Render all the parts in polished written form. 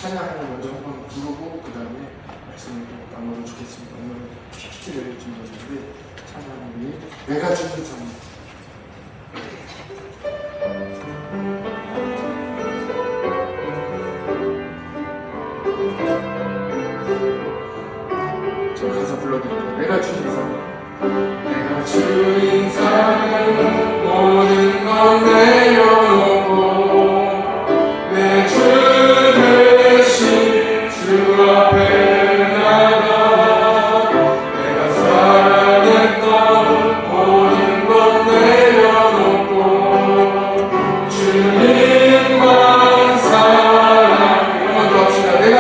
찬양을 먼저 한번 부르고 그 다음에 말씀을 또 나누면 좋겠습니다. 오늘은 PPT를 준비했는데 찬양이 내가 주는 상. 제가 가사 불러드릴게요. 내가 주는 상. 내가 주인 상을 모든 건 내려놓고 내 주 대신 주 앞에 나가 내가 사랑했던 모든 건 내려놓고 주님만 사랑. 한번 더 합시다. 내가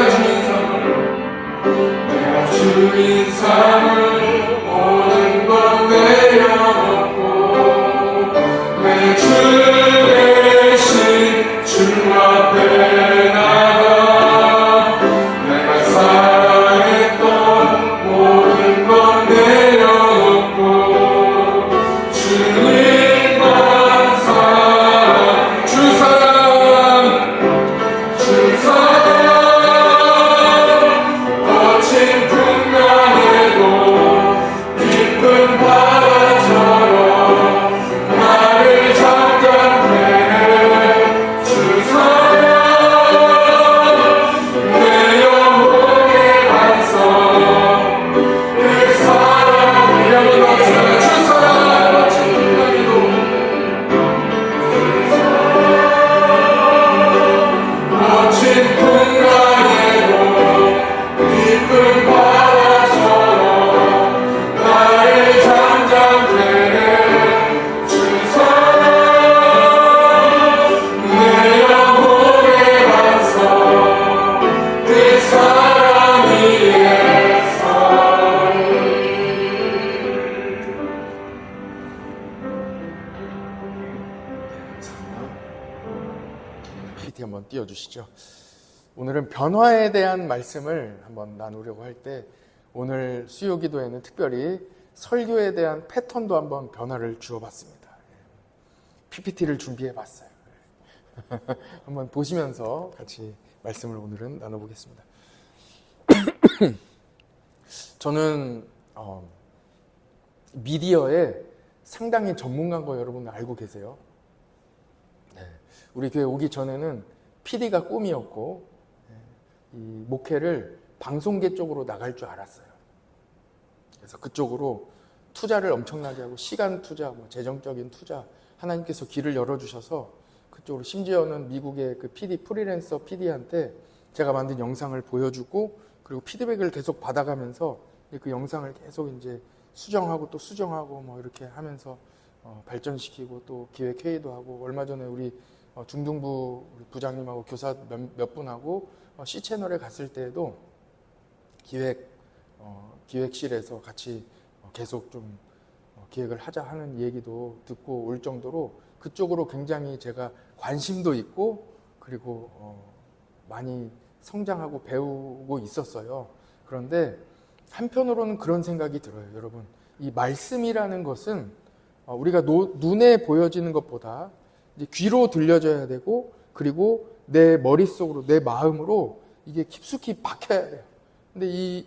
주인 상을 모든 건 내려놓고 내 주 대신 주 앞에 나가 내가 사랑했던 모든 건 내려놓고 주님만 사랑. 주 사랑 주 사랑 거친 풍랑에도 깊은 바다처럼 나를 잠잠케 해. 주 사랑 내 영혼의 반성 그 사랑을 영원하시는 주 사랑 거친 풍랑에도 거친 풍랑에도 깊은 바다처럼 나를 잠잠케 해. 주 사랑 내 영혼의 반성 그 사랑 위에서. PPT 한번 띄워주시죠. 오늘은 변화에 대한 말씀을 한번 나누려고 할 때 오늘 수요 기도에는 특별히 설교에 대한 패턴도 한번 변화를 주어봤습니다. PPT를 준비해봤어요. 한번 보시면서 같이 말씀을 오늘은 나눠보겠습니다. 저는 미디어에 상당히 전문가인 거 여러분 알고 계세요? 네. 우리 교회 오기 전에는 PD가 꿈이었고 이 목회를 방송계 쪽으로 나갈 줄 알았어요. 그래서 그쪽으로 투자를 엄청나게 하고 시간 투자, 재정적인 투자 하나님께서 길을 열어주셔서 그쪽으로 심지어는 미국의 그 PD 프리랜서 PD한테 제가 만든 영상을 보여주고 그리고 피드백을 계속 받아가면서 그 영상을 계속 이제 수정하고 또 수정하고 뭐 이렇게 하면서 발전시키고 또 기획회의도 하고 얼마 전에 우리 중등부 우리 부장님하고 교사 몇 분하고 C채널에 갔을 때에도 기획실에서 같이 계속 좀 기획을 하자 하는 얘기도 듣고 올 정도로 그쪽으로 굉장히 제가 관심도 있고 그리고 많이 성장하고 배우고 있었어요. 그런데 한편으로는 그런 생각이 들어요. 여러분, 이 말씀이라는 것은 우리가 눈에 보여지는 것보다 이제 귀로 들려져야 되고 그리고 내 머릿속으로 내 마음으로 이게 깊숙이 박혀야 돼요. 근데 이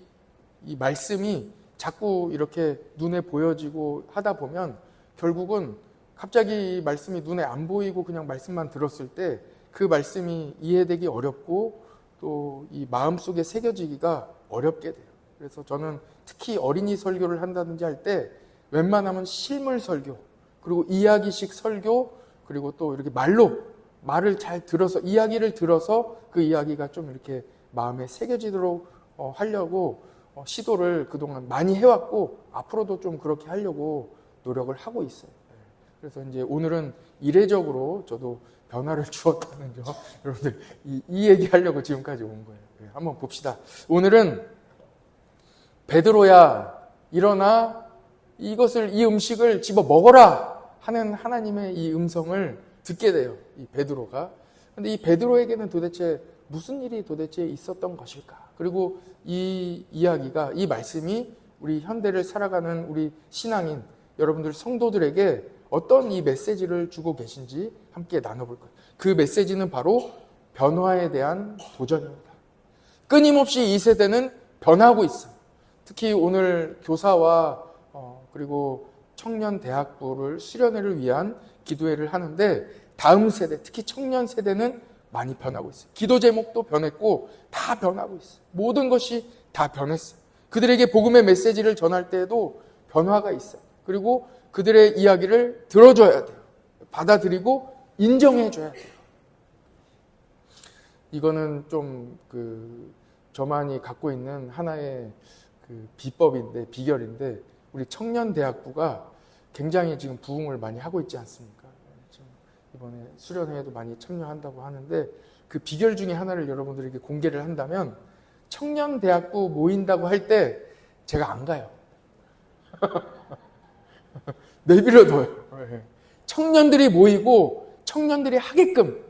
말씀이 자꾸 이렇게 눈에 보여지고 하다 보면 결국은 갑자기 이 말씀이 눈에 안 보이고 그냥 말씀만 들었을 때 그 말씀이 이해되기 어렵고 또 이 마음속에 새겨지기가 어렵게 돼요. 그래서 저는 특히 어린이 설교를 한다든지 할 때 웬만하면 실물 설교 그리고 이야기식 설교 그리고 또 이렇게 말을 잘 들어서 이야기를 들어서 그 이야기가 좀 이렇게 마음에 새겨지도록 하려고 시도를 그동안 많이 해왔고 앞으로도 좀 그렇게 하려고 노력을 하고 있어요. 그래서 이제 오늘은 이례적으로 저도 변화를 주었다는 점 여러분들 이 얘기하려고 지금까지 온 거예요. 한번 봅시다. 오늘은 베드로야 일어나 이 음식을 집어 먹어라 하는 하나님의 이 음성을 듣게 돼요. 이 베드로가. 근데 이 베드로에게는 도대체 무슨 일이 도대체 있었던 것일까? 그리고 이 이야기가, 이 말씀이 우리 현대를 살아가는 우리 신앙인 여러분들 성도들에게 어떤 이 메시지를 주고 계신지 함께 나눠볼 거예요. 그 메시지는 바로 변화에 대한 도전입니다. 끊임없이 이 세대는 변하고 있어요. 특히 오늘 교사와 그리고 청년 대학부를 수련회를 위한 기도회를 하는데 다음 세대, 특히 청년 세대는 많이 변하고 있어요. 기도 제목도 변했고 다 변하고 있어요. 모든 것이 다 변했어요. 그들에게 복음의 메시지를 전할 때에도 변화가 있어요. 그리고 그들의 이야기를 들어줘야 돼요. 받아들이고 인정해줘야 돼요. 이거는 좀 저만이 갖고 있는 하나의 비결인데 우리 청년대학부가 굉장히 지금 부흥을 많이 하고 있지 않습니까? 지금 이번에 수련회에도 많이 참여한다고 하는데 그 비결 중에 하나를 여러분들에게 공개를 한다면 청년대학부 모인다고 할 때 제가 안 가요. 내버려둬요. 청년들이 모이고 청년들이 하게끔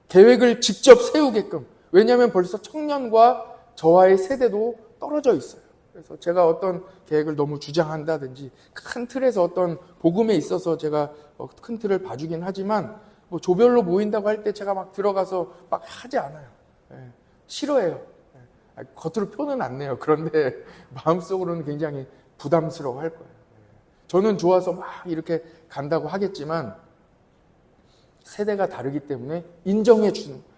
계획을 직접 세우게끔. 왜냐하면 벌써 청년과 저와의 세대도 떨어져 있어요. 그래서 제가 어떤 계획을 너무 주장한다든지 큰 틀에서 어떤 복음에 있어서 제가 큰 틀을 봐주긴 하지만 뭐 조별로 모인다고 할 때 제가 막 들어가서 막 하지 않아요. 싫어해요. 겉으로 표는 안 내요. 그런데 마음속으로는 굉장히 부담스러워 할 거예요. 저는 좋아서 막 이렇게 간다고 하겠지만 세대가 다르기 때문에 인정해 주는 거예요.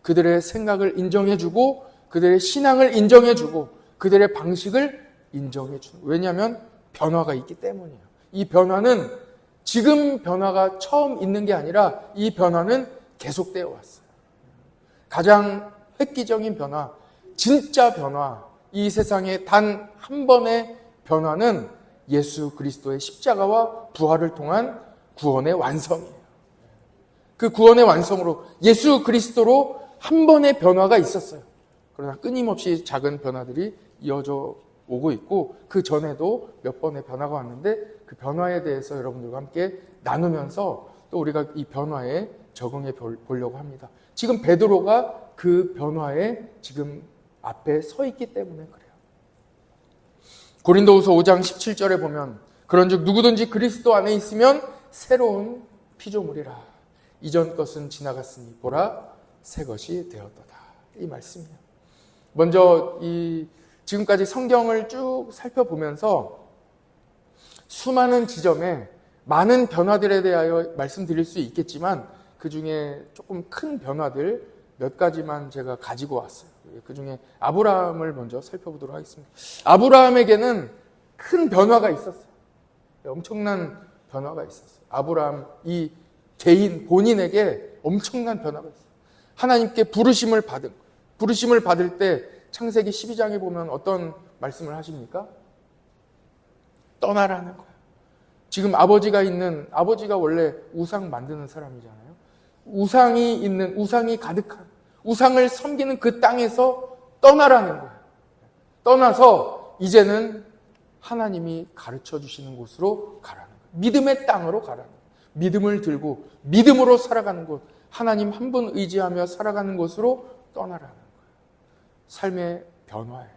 그들의 생각을 인정해 주고 그들의 신앙을 인정해 주고 그들의 방식을 인정해 주는 거예요. 왜냐하면 변화가 있기 때문이에요. 이 변화는 지금 변화가 처음 있는 게 아니라 이 변화는 계속되어 왔어요. 가장 획기적인 변화, 진짜 변화, 이 세상에 단 한 번의 변화는 예수 그리스도의 십자가와 부활을 통한 구원의 완성이에요. 그 구원의 완성으로 예수 그리스도로 한 번의 변화가 있었어요. 그러나 끊임없이 작은 변화들이 이어져 오고 있고 그 전에도 몇 번의 변화가 왔는데 그 변화에 대해서 여러분들과 함께 나누면서 또 우리가 이 변화에 적응해 보려고 합니다. 지금 베드로가 그 변화에 지금 앞에 서 있기 때문에 그래요. 고린도후서 5장 17절에 보면 그런즉 누구든지 그리스도 안에 있으면 새로운 피조물이라. 이전 것은 지나갔으니 보라 새 것이 되었도다. 이 말씀이에요. 먼저 지금까지 성경을 쭉 살펴보면서 수많은 지점에 많은 변화들에 대하여 말씀드릴 수 있겠지만 그 중에 조금 큰 변화들 몇 가지만 제가 가지고 왔어요. 그 중에 아브라함을 먼저 살펴보도록 하겠습니다. 아브라함에게는 큰 변화가 있었어요. 엄청난 변화가 있었어요. 아브라함 이 개인 본인에게 엄청난 변화가 있어요. 하나님께 부르심을 받을 때 창세기 12장에 보면 어떤 말씀을 하십니까? 떠나라는 거예요. 지금 아버지가 원래 우상 만드는 사람이잖아요. 우상이 가득한 우상을 섬기는 그 땅에서 떠나라는 거예요. 떠나서 이제는 하나님이 가르쳐 주시는 곳으로 가라는 거예요. 믿음의 땅으로 가라는 거예요. 믿음을 들고 믿음으로 살아가는 곳, 하나님 한 분 의지하며 살아가는 곳으로 떠나라는 거예요. 삶의 변화예요.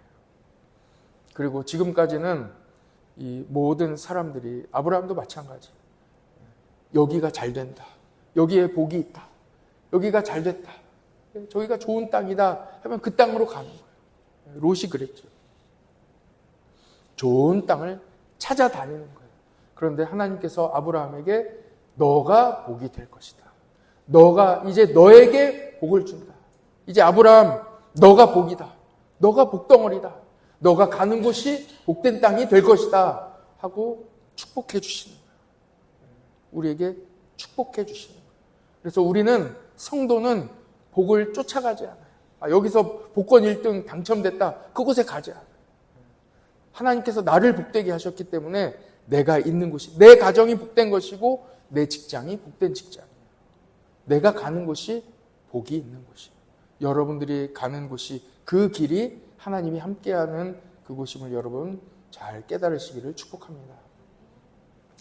그리고 지금까지는 이 모든 사람들이 아브라함도 마찬가지. 여기가 잘 된다. 여기에 복이 있다. 여기가 잘 됐다. 저기가 좋은 땅이다 하면 그 땅으로 가는 거예요. 롯이 그랬죠. 좋은 땅을 찾아다니는 거예요. 그런데 하나님께서 아브라함에게 너가 복이 될 것이다. 이제 너에게 복을 준다. 이제 아브라함 너가 복이다. 너가 복덩어리다. 너가 가는 곳이 복된 땅이 될 것이다 하고 축복해 주시는 거예요. 우리에게 축복해 주시는 거예요. 그래서 우리는 성도는 복을 쫓아가지 않아요. 여기서 복권 1등 당첨됐다. 그곳에 가지 않아요. 하나님께서 나를 복되게 하셨기 때문에 내가 있는 곳이, 내 가정이 복된 것이고 내 직장이 복된 직장이에요. 내가 가는 곳이 복이 있는 곳이에요. 여러분들이 가는 곳이 그 길이 하나님이 함께하는 그곳임을 여러분 잘 깨달으시기를 축복합니다.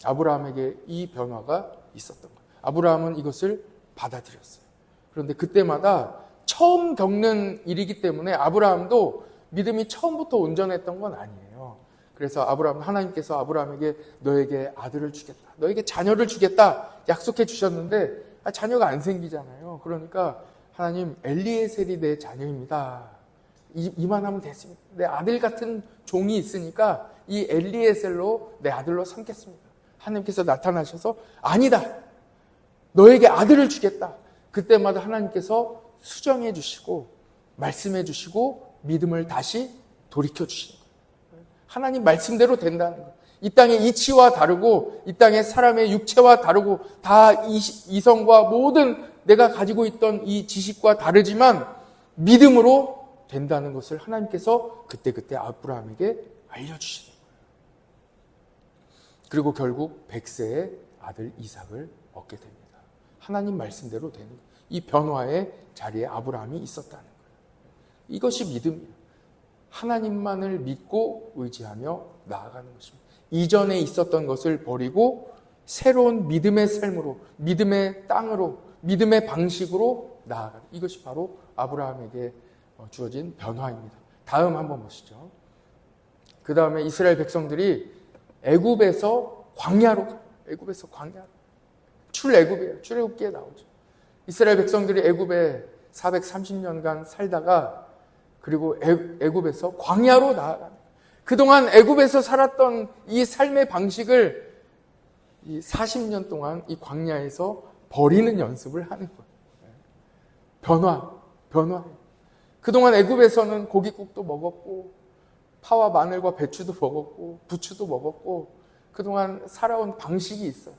아브라함에게 이 변화가 있었던 거예요. 아브라함은 이것을 받아들였어요. 그런데 그때마다 처음 겪는 일이기 때문에 아브라함도 믿음이 처음부터 온전했던 건 아니에요. 그래서 하나님께서 아브라함에게 너에게 아들을 주겠다. 너에게 자녀를 주겠다. 약속해 주셨는데 자녀가 안 생기잖아요. 그러니까 하나님 엘리에셀이 내 자녀입니다. 이만하면 됐습니다. 내 아들 같은 종이 있으니까 이 엘리에셀로 내 아들로 삼겠습니다. 하나님께서 나타나셔서 아니다. 너에게 아들을 주겠다. 그때마다 하나님께서 수정해 주시고 말씀해 주시고 믿음을 다시 돌이켜 주시는 거예요. 하나님 말씀대로 된다는 거예요. 이 땅의 이치와 다르고 이 땅의 사람의 육체와 다르고 다 이성과 모든 내가 가지고 있던 이 지식과 다르지만 믿음으로 된다는 것을 하나님께서 그때그때 아브라함에게 알려주시는 거예요. 그리고 결국 100세의 아들 이삭을 얻게 됩니다. 하나님 말씀대로 되는 거예요. 이 변화의 자리에 아브라함이 있었다는 거예요. 이것이 믿음이에요. 하나님만을 믿고 의지하며 나아가는 것입니다. 이전에 있었던 것을 버리고 새로운 믿음의 삶으로, 믿음의 땅으로, 믿음의 방식으로 나아가는 이것이 바로 아브라함에게 주어진 변화입니다. 다음 한번 보시죠. 그 다음에 이스라엘 백성들이 애굽에서 광야로 가요. 애굽에서 광야로. 출애굽이에요. 출애굽기에 나오죠. 이스라엘 백성들이 애굽에 430년간 살다가 그리고 애굽에서 광야로 나아가는 그동안 애굽에서 살았던 이 삶의 방식을 이 40년 동안 이 광야에서 버리는 연습을 하는 거예요. 변화. 그동안 애굽에서는 고깃국도 먹었고 파와 마늘과 배추도 먹었고 부추도 먹었고 그동안 살아온 방식이 있어요.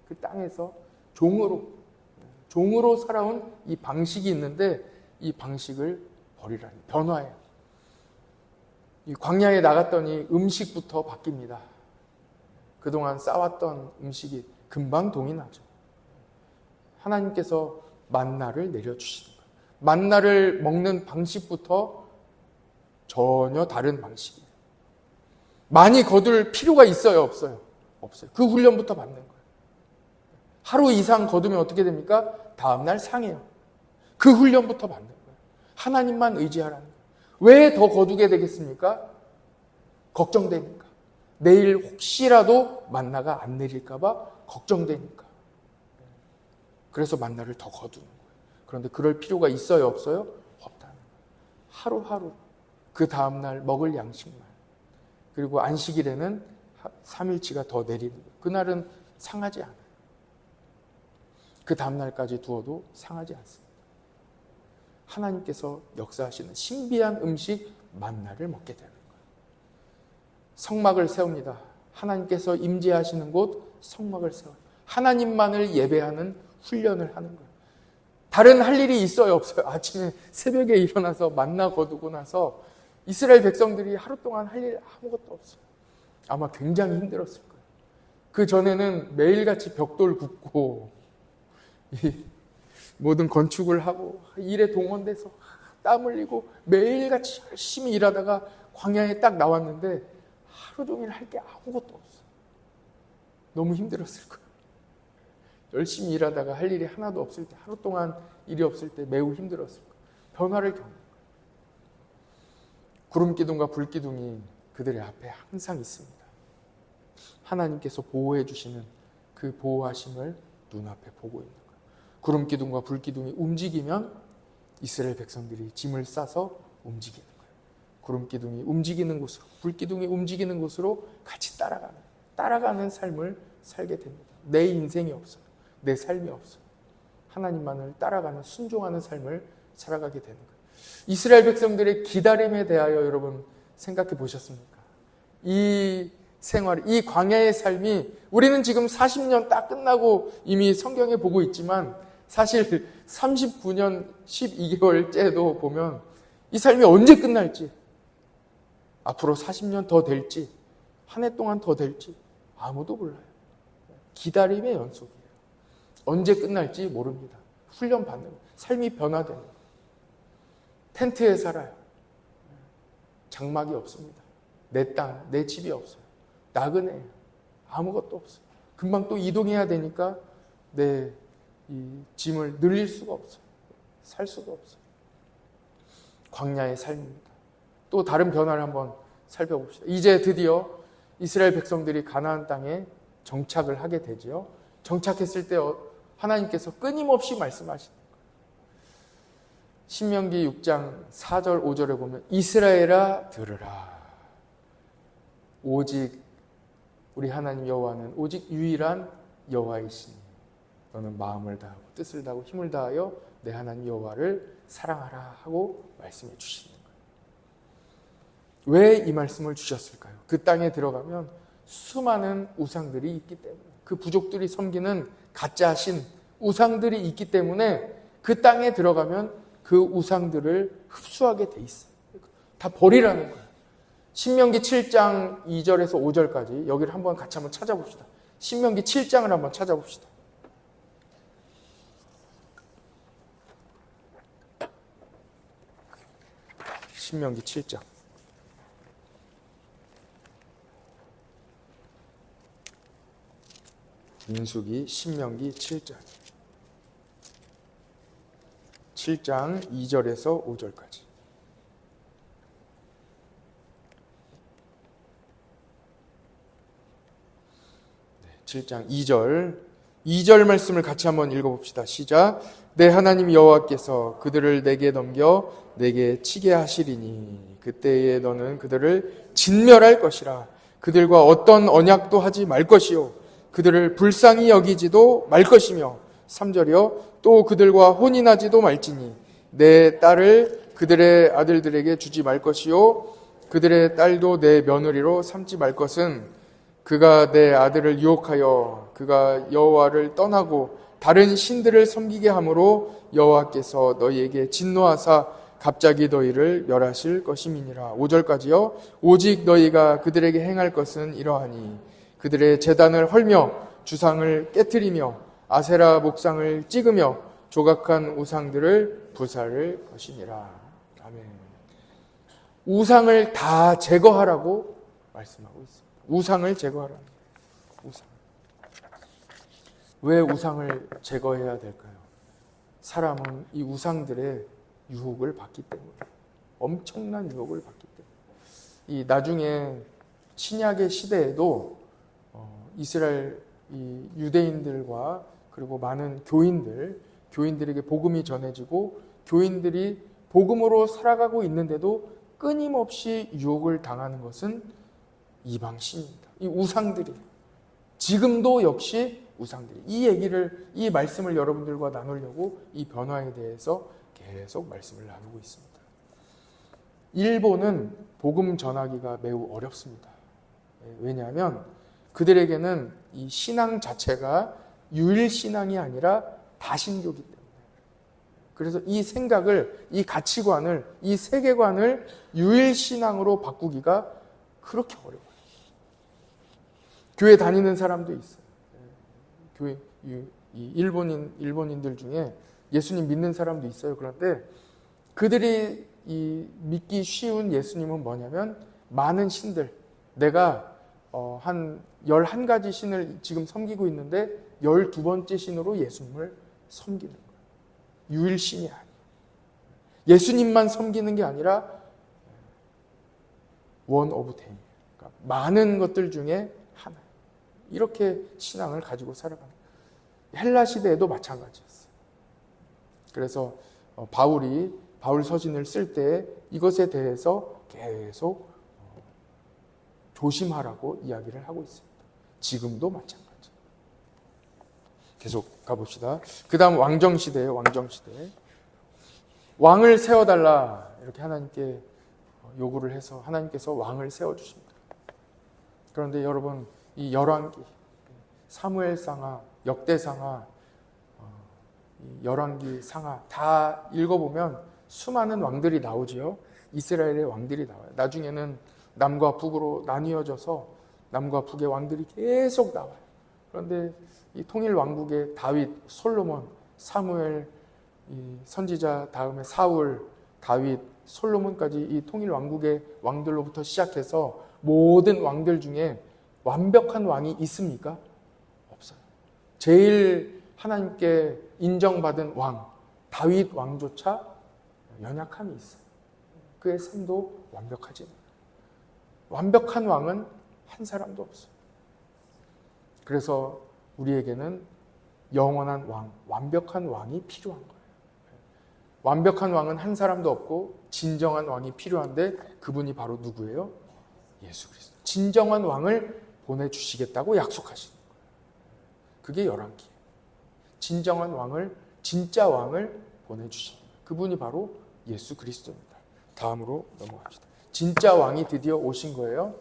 그 땅에서 종으로 살아온 이 방식이 있는데 이 방식을 버리라니 변화예요. 이 광야에 나갔더니 음식부터 바뀝니다. 그동안 쌓았던 음식이 금방 동이 나죠. 하나님께서 만나를 내려주시는 거예요. 만나를 먹는 방식부터 전혀 다른 방식이에요. 많이 거둘 필요가 있어요, 없어요? 없어요. 그 훈련부터 받는 거예요. 하루 이상 거두면 어떻게 됩니까? 다음날 상해요. 그 훈련부터 받는 거예요. 하나님만 의지하라는 거예요. 왜 더 거두게 되겠습니까? 걱정되니까. 내일 혹시라도 만나가 안 내릴까 봐 걱정되니까. 그래서 만나를 더 거두는 거예요. 그런데 그럴 필요가 있어요, 없어요? 없다는 거예요. 하루하루 그 다음날 먹을 양식만. 그리고 안식일에는 3일치가 더 내리는 거예요. 그날은 상하지 않아요. 그 다음날까지 두어도 상하지 않습니다. 하나님께서 역사하시는 신비한 음식 만나를 먹게 되는 거예요. 성막을 세웁니다. 하나님께서 임재하시는 곳 성막을 세워요. 하나님만을 예배하는 훈련을 하는 거예요. 다른 할 일이 있어요, 없어요? 아침에 새벽에 일어나서 만나 거두고 나서 이스라엘 백성들이 하루 동안 할 일 아무것도 없어요. 아마 굉장히 힘들었을 거예요. 그 전에는 매일같이 벽돌 굽고 모든 건축을 하고 일에 동원돼서 땀 흘리고 매일같이 열심히 일하다가 광야에 딱 나왔는데 하루 종일 할 게 아무것도 없어요. 너무 힘들었을 거예요. 열심히 일하다가 할 일이 하나도 없을 때, 하루 동안 일이 없을 때 매우 힘들었을 거예요. 변화를 겪는 거예요. 구름 기둥과 불 기둥이 그들의 앞에 항상 있습니다. 하나님께서 보호해 주시는 그 보호하심을 눈앞에 보고 있는 거예요. 구름 기둥과 불 기둥이 움직이면 이스라엘 백성들이 짐을 싸서 움직이는 거예요. 구름 기둥이 움직이는 곳으로, 불 기둥이 움직이는 곳으로 같이 따라가는 삶을 살게 됩니다. 내 인생이 없어요. 내 삶이 없어요. 하나님만을 따라가는 순종하는 삶을 살아가게 되는 거예요. 이스라엘 백성들의 기다림에 대하여 여러분 생각해 보셨습니까? 이 생활, 이 광야의 삶이 우리는 지금 40년 딱 끝나고 이미 성경에 보고 있지만 사실 39년 12개월째도 보면 이 삶이 언제 끝날지, 앞으로 40년 더 될지, 한 해 동안 더 될지 아무도 몰라요. 기다림의 연속이에요. 언제 끝날지 모릅니다. 훈련받는 거예요. 삶이 변화되는 거예요. 텐트에 살아요. 장막이 없습니다. 내 땅, 내 집이 없어요. 나그네예요. 아무것도 없어요. 금방 또 이동해야 되니까 내 이 짐을 늘릴 수가 없어요. 살 수가 없어요. 광야의 삶입니다. 또 다른 변화를 한번 살펴봅시다. 이제 드디어 이스라엘 백성들이 가나안 땅에 정착을 하게 되지요. 정착했을 때 하나님께서 끊임없이 말씀하시는 거예요. 신명기 6장 4절 5절에 보면 이스라엘아 들으라. 오직 우리 하나님 여호와는 오직 유일한 여호와이시니 너는 마음을 다하고 뜻을 다하고 힘을 다하여 내 하나님 여호와를 사랑하라 하고 말씀해 주시는 거예요. 왜 이 말씀을 주셨을까요? 그 땅에 들어가면 수많은 우상들이 있기 때문에, 그 부족들이 섬기는 가짜 신 우상들이 있기 때문에 그 땅에 들어가면 그 우상들을 흡수하게 돼 있어요. 다 버리라는 거예요. 신명기 7장 2절에서 5절까지 여기를 한번 같이 한번 찾아봅시다. 신명기 7장을 한번 찾아봅시다. 신명기 7장. 민수기 신명기 7장. 7장 2절에서 5절까지. 7장 2절 말씀을 같이 한번 읽어봅시다. 시작. 내 하나님 여호와께서 그들을 내게 넘겨 내게 치게 하시리니 그때에 너는 그들을 진멸할 것이라. 그들과 어떤 언약도 하지 말 것이요 그들을 불쌍히 여기지도 말 것이며 3절이요 또 그들과 혼인하지도 말지니 내 딸을 그들의 아들들에게 주지 말 것이요 그들의 딸도 내 며느리로 삼지 말 것은 그가 내 아들을 유혹하여 그가 여호와를 떠나고 다른 신들을 섬기게 함으로 여호와께서 너희에게 진노하사 갑자기 너희를 멸하실 것임이니라. 5절까지요. 오직 너희가 그들에게 행할 것은 이러하니 그들의 제단을 헐며 주상을 깨트리며 아세라 목상을 찍으며 조각한 우상들을 부사를 것이니라. 아멘. 우상을 다 제거하라고 말씀하고 있습니다. 우상을 제거하라는 거예요. 우상. 왜 우상을 제거해야 될까요? 사람은 이 우상들의 유혹을 받기 때문에, 엄청난 유혹을 받기 때문에. 이 나중에 신약의 시대에도 이스라엘 이 유대인들과 그리고 많은 교인들에게 복음이 전해지고 교인들이 복음으로 살아가고 있는데도 끊임없이 유혹을 당하는 것은 이방신입니다. 이 우상들이 지금도 역시 우상들이 이 말씀을 여러분들과 나누려고 이 변화에 대해서 계속 말씀을 나누고 있습니다. 일본은 복음 전하기가 매우 어렵습니다. 왜냐하면 그들에게는 이 신앙 자체가 유일신앙이 아니라 다신교이기 때문에. 그래서 이 생각을, 이 가치관을, 이 세계관을 유일신앙으로 바꾸기가 그렇게 어려워요. 교회 다니는 사람도 있어요. 교회, 이 일본인들 중에 예수님 믿는 사람도 있어요. 그런데 그들이 이 믿기 쉬운 예수님은 뭐냐면 많은 신들, 내가 한 11가지 신을 지금 섬기고 있는데 12번째 신으로 예수님을 섬기는 거예요. 유일신이 아니에요. 예수님만 섬기는 게 아니라 원 오브 텐. 그러니까 많은 것들 중에 하나. 이렇게 신앙을 가지고 살아가는 거예요. 헬라 시대에도 마찬가지였어요. 그래서 바울 서신을 쓸 때 이것에 대해서 계속 조심하라고 이야기를 하고 있습니다. 지금도 마찬가지. 계속 가봅시다. 그 다음 왕정시대예요. 왕정시대. 왕을 세워달라 이렇게 하나님께 요구를 해서 하나님께서 왕을 세워주십니다. 그런데 여러분 이 열왕기, 사무엘상하, 역대상하, 열왕기 상하 다 읽어보면 수많은 왕들이 나오지요. 이스라엘의 왕들이 나와요. 나중에는 남과 북으로 나뉘어져서 남과 북의 왕들이 계속 나와요. 그런데 이 통일 왕국의 다윗, 솔로몬, 사무엘, 이 선지자 다음에 사울, 다윗, 솔로몬까지 이 통일 왕국의 왕들로부터 시작해서 모든 왕들 중에 완벽한 왕이 있습니까? 없어요. 제일 하나님께 인정받은 왕, 다윗 왕조차 연약함이 있어요. 그의 삶도 완벽하지 않아요. 완벽한 왕은 한 사람도 없어요. 그래서 우리에게는 영원한 왕, 완벽한 왕이 필요한 거예요. 완벽한 왕은 한 사람도 없고 진정한 왕이 필요한데 그분이 바로 누구예요? 예수 그리스도. 진정한 왕을 보내주시겠다고 약속하시는 거예요. 그게 열왕기예요. 진정한 왕을, 진짜 왕을 보내주시는 거예요. 그분이 바로 예수 그리스도입니다. 다음으로 넘어갑시다. 진짜 왕이 드디어 오신 거예요.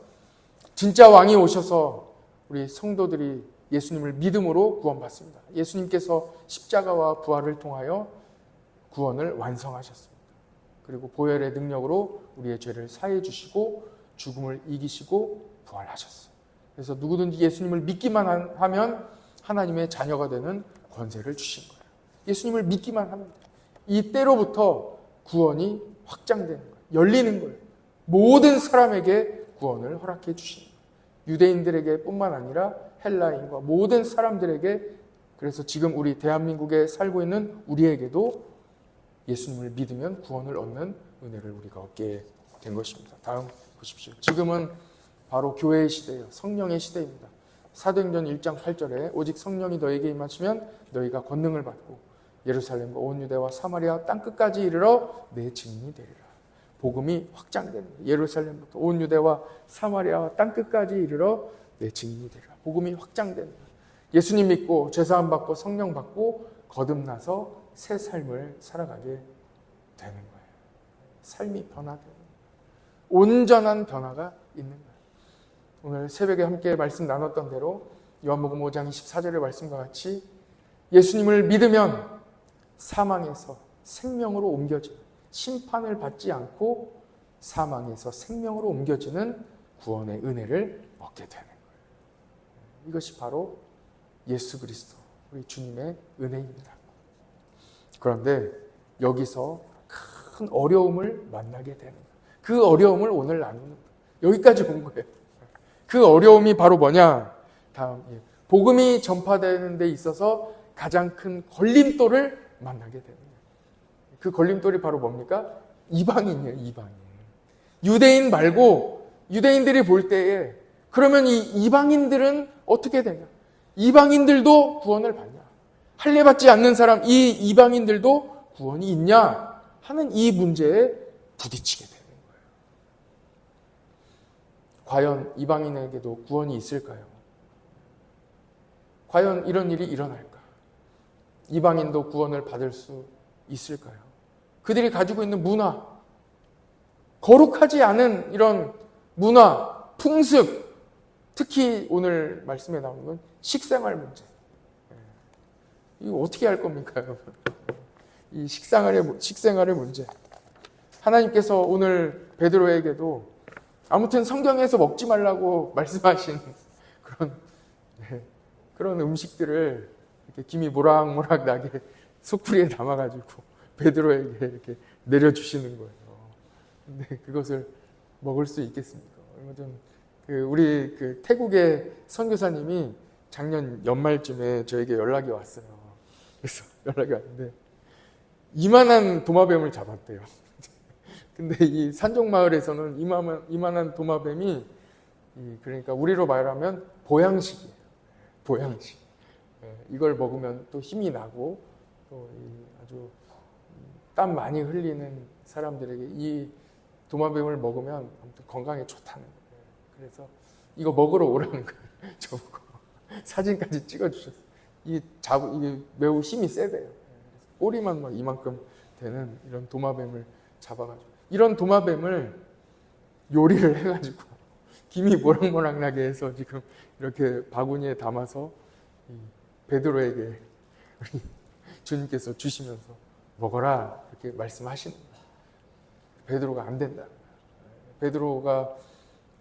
진짜 왕이 오셔서 우리 성도들이 예수님을 믿음으로 구원받습니다. 예수님께서 십자가와 부활을 통하여 구원을 완성하셨습니다. 그리고 보혈의 능력으로 우리의 죄를 사해 주시고 죽음을 이기시고 부활하셨어요. 그래서 누구든지 예수님을 믿기만 하면 하나님의 자녀가 되는 권세를 주신 거예요. 예수님을 믿기만 하면 이 때로부터 구원이 확장되는 거예요. 열리는 거예요. 모든 사람에게 구원을 허락해 주신 거예요. 유대인들에게 뿐만 아니라 헬라인과 모든 사람들에게, 그래서 지금 우리 대한민국에 살고 있는 우리에게도 예수님을 믿으면 구원을 얻는 은혜를 우리가 얻게 된 것입니다. 다음 보십시오. 지금은 바로 교회의 시대예요. 성령의 시대입니다. 사도행전 1장 8절에 오직 성령이 너에게 임하시면 너희가 권능을 받고 예루살렘과 온 유대와 사마리아 땅끝까지 이르러 내 증인이 되리라. 복음이 확장되는 거예요. 예루살렘부터 온 유대와 사마리아 땅끝까지 이르러 내 증인이 되리라. 복음이 확장되는 거예요. 예수님 믿고 죄사함 받고 성령 받고 거듭나서 새 삶을 살아가게 되는 거예요. 삶이 변화되는 거예요. 온전한 변화가 있는 거예요. 오늘 새벽에 함께 말씀 나눴던 대로 요한복음 5장 24절의 말씀과 같이 예수님을 믿으면 사망에서 생명으로 옮겨지는, 심판을 받지 않고 사망에서 생명으로 옮겨지는 구원의 은혜를 얻게 되는 거예요. 이것이 바로 예수 그리스도, 우리 주님의 은혜입니다. 그런데 여기서 큰 어려움을 만나게 되는 거예요. 그 어려움을 오늘 나누는 거예요. 여기까지 온 거예요. 그 어려움이 바로 뭐냐? 다음, 복음이 전파되는 데 있어서 가장 큰 걸림돌을 만나게 되는 거예요. 그 걸림돌이 바로 뭡니까? 이방인이에요, 이방인. 유대인 말고 유대인들이 볼 때에 그러면 이 이방인들은 어떻게 되냐? 이방인들도 구원을 받냐? 할례 받지 않는 사람, 이 이방인들도 구원이 있냐? 하는 이 문제에 부딪히게 되는 거예요. 과연 이방인에게도 구원이 있을까요? 과연 이런 일이 일어날까? 이방인도 구원을 받을 수 있을까요? 그들이 가지고 있는 문화, 거룩하지 않은 이런 문화, 풍습, 특히 오늘 말씀에 나오는 건 식생활 문제. 이거 어떻게 할 겁니까, 여러분? 이 식생활의 문제. 하나님께서 오늘 베드로에게도 아무튼 성경에서 먹지 말라고 말씀하신 그런 음식들을 이렇게 김이 모락모락 나게 속풀이에 담아가지고 베드로에게 이렇게 내려주시는 거예요. 근데 그것을 먹을 수 있겠습니까? 얼마 전 우리 태국의 선교사님이 작년 연말쯤에 저에게 연락이 왔어요. 그래서 연락이 왔는데 이만한 도마뱀을 잡았대요. 근데 이 산종마을에서는 이만한 도마뱀이 그러니까 우리로 말하면 보양식이에요. 보양식. 이걸 먹으면 또 힘이 나고 또 아주 땀 많이 흘리는 사람들에게 이 도마뱀을 먹으면 아무튼 건강에 좋다는 거예요. 그래서 이거 먹으러 오라는 거예요. 저보고 사진까지 찍어주셨어요. 이게 매우 힘이 세대요. 꼬리만 막 이만큼 되는 이런 도마뱀을 잡아가지고 이런 도마뱀을 요리를 해가지고 김이 모락모락 나게 해서 지금 이렇게 바구니에 담아서 베드로에게 우리 주님께서 주시면서 먹어라 이렇게 말씀하시는 거예요. 베드로가 안 된다. 베드로가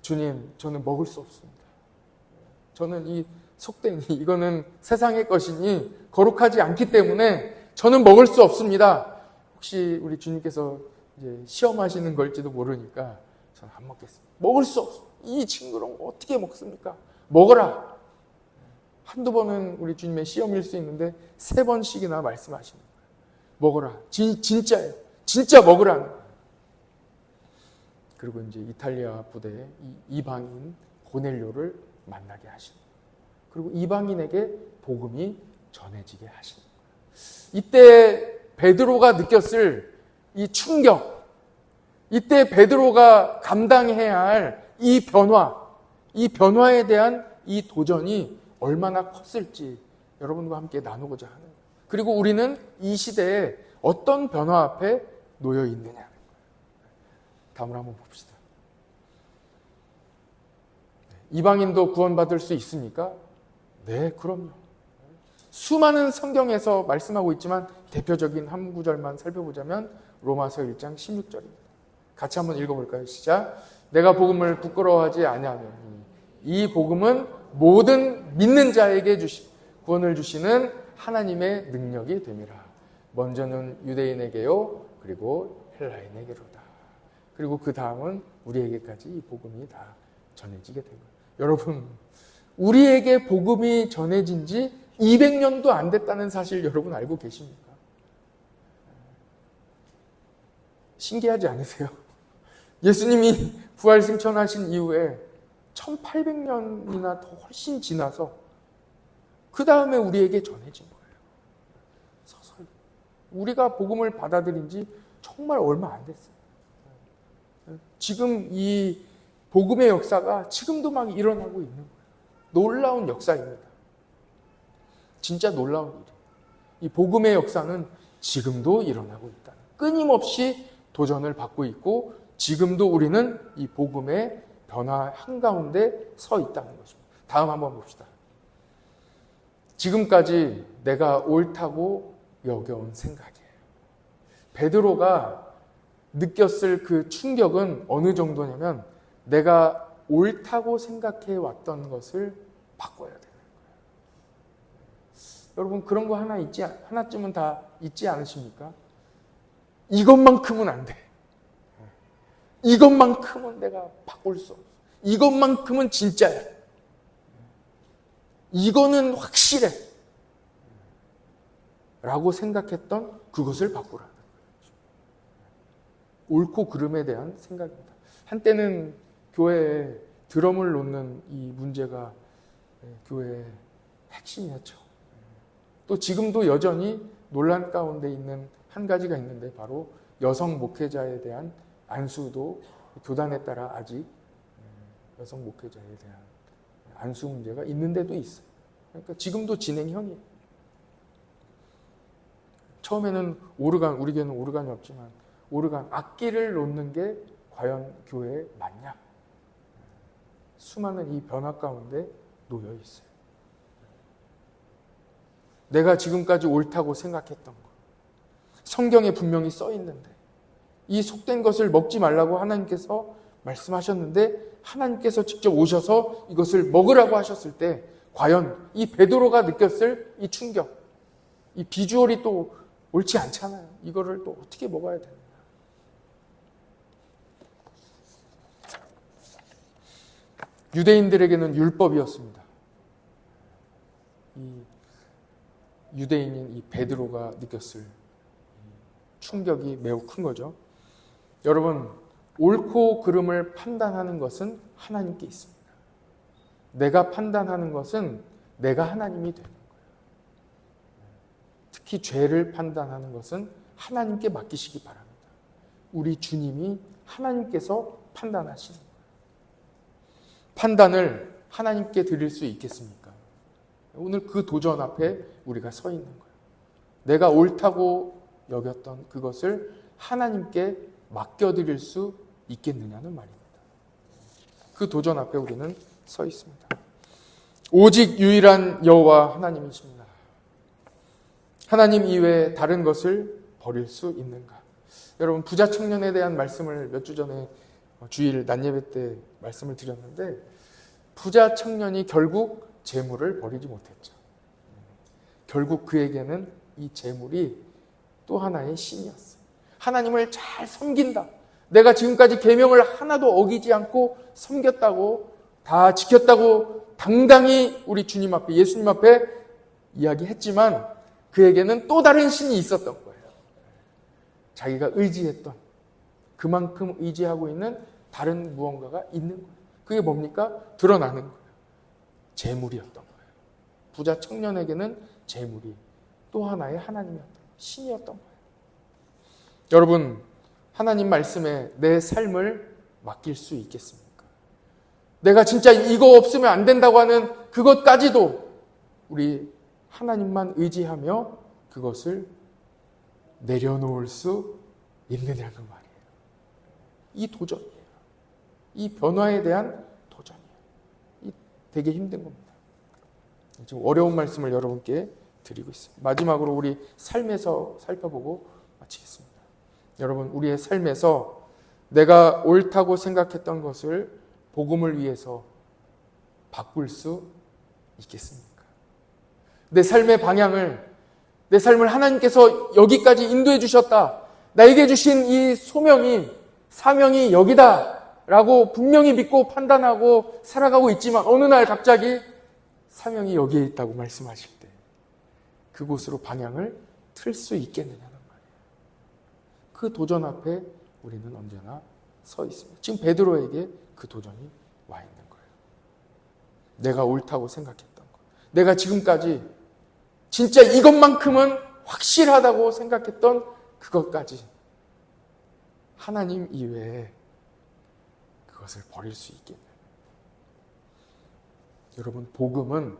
주님, 저는 먹을 수 없습니다. 저는 이 속된 이거는 세상의 것이니 거룩하지 않기 때문에 저는 먹을 수 없습니다. 혹시 우리 주님께서 이제 시험하시는 걸지도 모르니까 저는 안 먹겠습니다. 먹을 수 없어. 이 징그러운 거 어떻게 먹습니까? 먹어라. 한두 번은 우리 주님의 시험일 수 있는데 3번씩이나 말씀하시는 거예요. 먹어라. 진짜예요. 진짜 먹으라는 거예요. 그리고 이제 이탈리아 부대에 이방인 고넬료를 만나게 하시는 거예요. 그리고 이방인에게 복음이 전해지게 하시는 거예요. 이때 베드로가 느꼈을 이 충격, 이때 베드로가 감당해야 할 이 변화에 대한 이 도전이 얼마나 컸을지 여러분과 함께 나누고자 하는 거예요. 그리고 우리는 이 시대에 어떤 변화 앞에 놓여 있느냐는 거예요. 다음으로 한번 봅시다. 이방인도 구원받을 수 있습니까? 네, 그럼요. 수많은 성경에서 말씀하고 있지만 대표적인 한 구절만 살펴보자면 로마서 1장 16절입니다. 같이 한번 읽어볼까요? 시작. 내가 복음을 부끄러워하지 아니하노니 이 복음은 모든 믿는 자에게 구원을 주시는 하나님의 능력이 됨이라. 먼저는 유대인에게요, 그리고 헬라인에게로다. 그리고 그 다음은 우리에게까지 이 복음이 다 전해지게 된 거예요. 여러분, 우리에게 복음이 전해진 지 200년도 안 됐다는 사실 여러분 알고 계십니까? 신기하지 않으세요? 예수님이 부활 승천하신 이후에 1800년이나 더 훨씬 지나서 그 다음에 우리에게 전해진 거예요. 서서히. 우리가 복음을 받아들인 지 정말 얼마 안 됐어요. 지금 이 복음의 역사가 지금도 막 일어나고 있는 거예요. 놀라운 역사입니다. 진짜 놀라운 일이에요. 이 복음의 역사는 지금도 일어나고 있다. 끊임없이 도전을 받고 있고 지금도 우리는 이 복음의 변화 한가운데 서 있다는 것입니다. 다음 한번 봅시다. 지금까지 내가 옳다고 여겨온 생각이에요. 베드로가 느꼈을 그 충격은 어느 정도냐면 내가 옳다고 생각해 왔던 것을 바꿔야 되는 거예요. 여러분 그런 거 하나쯤은 다 있지 않으십니까? 이것만큼은 안 돼. 이것만큼은 내가 바꿀 수 없어. 이것만큼은 진짜야. 이거는 확실해. 라고 생각했던 그것을 바꾸라는 거예요. 옳고 그름에 대한 생각입니다. 한때는 교회에 드럼을 놓는 이 문제가 교회의 핵심이었죠. 또 지금도 여전히 논란 가운데 있는 한 가지가 있는데 바로 여성 목회자에 대한 안수도 교단에 따라 아직 여성 목회자에 대한 안수 문제가 있는데도 있어요. 그러니까 지금도 진행형이에요. 처음에는 오르간, 우리 교회는 오르간이 없지만 오르간, 악기를 놓는 게 과연 교회에 맞냐? 수많은 이 변화 가운데 놓여 있어요. 내가 지금까지 옳다고 생각했던 것, 성경에 분명히 써 있는데 이 속된 것을 먹지 말라고 하나님께서 말씀하셨는데 하나님께서 직접 오셔서 이것을 먹으라고 하셨을 때 과연 이 베드로가 느꼈을 이 충격, 이 비주얼이 또 옳지 않잖아요. 이거를 또 어떻게 먹어야 되나? 유대인들에게는 율법이었습니다. 이 유대인인 이 베드로가 느꼈을 충격이 매우 큰 거죠. 여러분, 옳고 그름을 판단하는 것은 하나님께 있습니다. 내가 판단하는 것은 내가 하나님이 되는 거예요. 특히 죄를 판단하는 것은 하나님께 맡기시기 바랍니다. 우리 주님이 하나님께서 판단하시는 거예요. 판단을 하나님께 드릴 수 있겠습니까? 오늘 그 도전 앞에 우리가 서 있는 거예요. 내가 옳다고 여겼던 그것을 하나님께 맡겨드릴 수 있겠느냐는 말입니다. 그 도전 앞에 우리는 서 있습니다. 오직 유일한 여호와 하나님이십니다. 하나님 이외에 다른 것을 버릴 수 있는가? 여러분 부자 청년에 대한 말씀을 몇 주 전에 주일 낮예배 때 말씀을 드렸는데 부자 청년이 결국 재물을 버리지 못했죠. 결국 그에게는 이 재물이 또 하나의 신이었어요. 하나님을 잘 섬긴다. 내가 지금까지 계명을 하나도 어기지 않고 섬겼다고 다 지켰다고 당당히 우리 주님 앞에 예수님 앞에 이야기했지만 그에게는 또 다른 신이 있었던 거예요. 자기가 의지했던 그만큼 의지하고 있는 다른 무언가가 있는 거예요. 그게 뭡니까? 드러나는 거예요. 재물이었던 거예요. 부자 청년에게는 재물이 또 하나의 하나님이었던 거예요. 신이었던 거예요. 여러분, 하나님 말씀에 내 삶을 맡길 수 있겠습니까? 내가 진짜 이거 없으면 안 된다고 하는 그것까지도 우리 하나님만 의지하며 그것을 내려놓을 수 있느냐는 말이에요. 이 도전이에요. 이 변화에 대한 도전이에요. 이 되게 힘든 겁니다. 지금 어려운 말씀을 여러분께 드리고 있습니다. 마지막으로 우리 삶에서 살펴보고 마치겠습니다. 여러분, 우리의 삶에서 내가 옳다고 생각했던 것을 복음을 위해서 바꿀 수 있겠습니까? 내 삶의 방향을, 내 삶을 하나님께서 여기까지 인도해 주셨다. 나에게 주신 이 소명이, 사명이 여기다 라고 분명히 믿고 판단하고 살아가고 있지만 어느 날 갑자기 사명이 여기에 있다고 말씀하실 때 그곳으로 방향을 틀 수 있겠느냐는 말이에요. 그 도전 앞에 우리는 언제나 서 있습니다. 지금 베드로에게 그 도전이 와 있는 거예요. 내가 옳다고 생각했던 것, 내가 지금까지 진짜 이것만큼은 확실하다고 생각했던 그것까지 하나님 이외에 그것을 버릴 수 있겠네요. 여러분, 복음은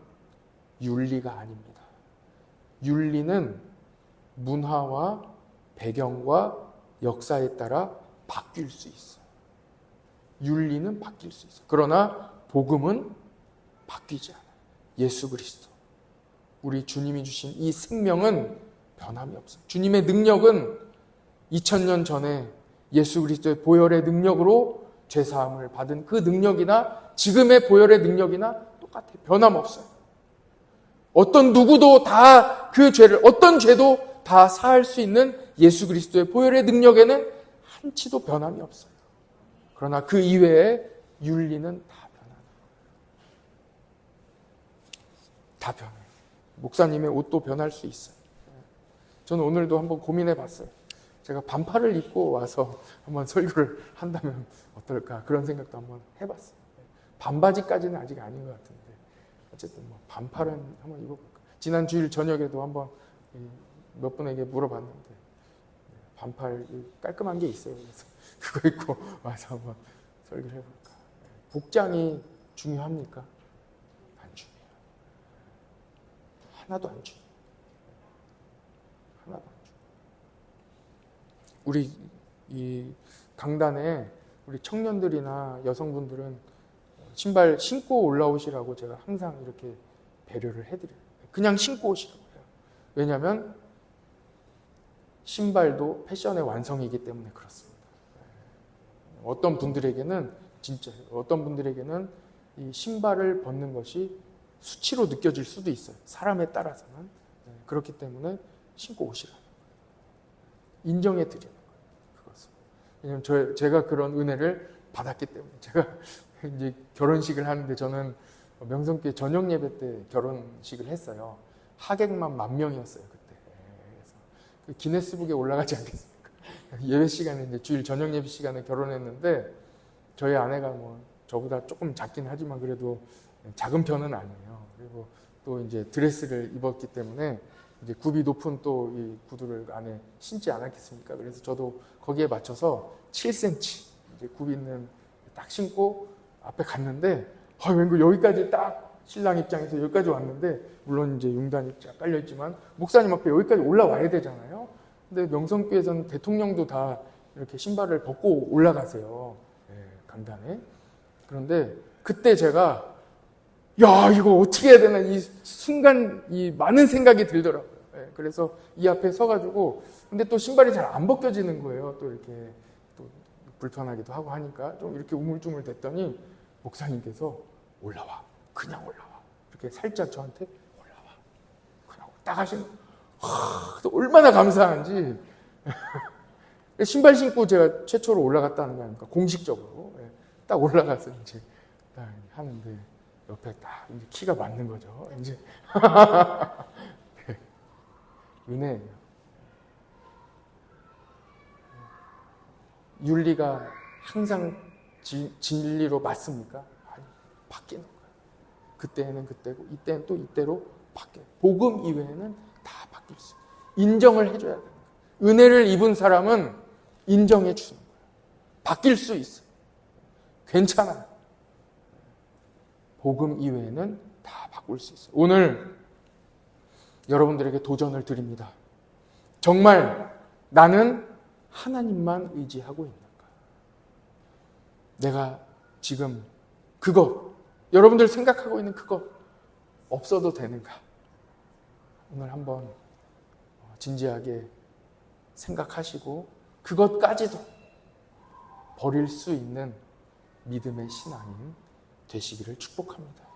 윤리가 아닙니다. 윤리는 문화와 배경과 역사에 따라 바뀔 수 있어요. 윤리는 바뀔 수 있어요. 그러나 복음은 바뀌지 않아요. 예수 그리스도, 우리 주님이 주신 이 생명은 변함이 없어요. 주님의 능력은 2000년 전에 예수 그리스도의 보혈의 능력으로 죄사함을 받은 그 능력이나 지금의 보혈의 능력이나 똑같아요. 변함없어요. 어떤 누구도 다 그 죄를, 어떤 죄도 다 사할 수 있는 예수 그리스도의 보혈의 능력에는 한치도 변함이 없어요. 그러나 그 이외에 윤리는 다 변해요. 다 변해요. 목사님의 옷도 변할 수 있어요. 저는 오늘도 한번 고민해 봤어요. 제가 반팔을 입고 와서 한번 설교를 한다면 어떨까, 그런 생각도 한번 해봤어요. 반바지까지는 아직 아닌 것 같은데 어쨌든 뭐 반팔은 한번 입어볼까. 지난 주일 저녁에도 한번 몇 분에게 물어봤는데 반팔 깔끔한 게 있어요. 그래서 그거 입고 와서 한번 설교를 해볼까. 복장이 중요합니까? 안 중요해요. 하나도 안 중요해요. 하나도 안 중요해요. 우리 이 강단에 우리 청년들이나 여성분들은 신발 신고 올라오시라고 제가 항상 이렇게 배려를 해드려요. 그냥 신고 오시라고 해요. 왜냐하면 신발도 패션의 완성이기 때문에 그렇습니다. 어떤 분들에게는 진짜, 어떤 분들에게는 이 신발을 벗는 것이 수치로 느껴질 수도 있어요. 사람에 따라서는. 그렇기 때문에 신고 오시라는 거예요. 인정해 드리는 거예요. 그것을. 왜냐하면 제가 그런 은혜를 받았기 때문에. 제가 이제 결혼식을 하는데 저는 명성교회 저녁 예배 때 결혼식을 했어요. 하객만 10,000명이었어요 그때. 그래서 그 기네스북에 올라가지 않겠습니까? 예배 시간에, 이제 주일 저녁 예배 시간에 결혼했는데 저희 아내가 뭐 저보다 조금 작긴 하지만 그래도 작은 편은 아니에요. 그리고 또 이제 드레스를 입었기 때문에 이제 굽이 높은 또 이 구두를 안에 신지 않았겠습니까? 그래서 저도 거기에 맞춰서 7cm 이제 굽 있는 딱 신고 앞에 갔는데, 왠가 여기까지 딱 신랑 입장에서 여기까지 왔는데, 물론 이제 융단이 쫙 깔려있지만 목사님 앞에 여기까지 올라와야 되잖아요. 근데 명성교회에서는 대통령도 다 이렇게 신발을 벗고 올라가세요. 강단에. 그런데 그때 제가 야, 이거 어떻게 해야 되나, 이 순간 이 많은 생각이 들더라고요. 그래서 이 앞에 서가지고, 근데 또 신발이 잘 안 벗겨지는 거예요. 또 이렇게 또 불편하기도 하고 하니까 좀 이렇게 우물쭈물 됐더니 목사님께서 올라와, 그냥 올라와, 이렇게 살짝 저한테 올라와, 그냥 딱 하시는, 또 얼마나 감사한지. 신발 신고 제가 최초로 올라갔다는 거 아닙니까? 공식적으로. 딱 올라가서 이제 딱 하는데 옆에 딱 이제 키가 맞는 거죠. 이제 네. 은혜예요. 윤리가 항상 진리로 맞습니까? 아니, 바뀌는 거예요. 그때는 그때고 이때는 또 이때로 바뀌어요. 복음 이외에는 다 바뀔 수 있어요. 인정을 해줘야 돼요. 은혜를 입은 사람은 인정해 주는 거예요. 바뀔 수 있어. 괜찮아요. 복음 이외에는 다 바꿀 수 있어요. 오늘 여러분들에게 도전을 드립니다. 정말 나는 하나님만 의지하고 있는가? 내가 지금 그것, 여러분들 생각하고 있는 그것 없어도 되는가? 오늘 한번 진지하게 생각하시고 그것까지도 버릴 수 있는 믿음의 신앙인 되시기를 축복합니다.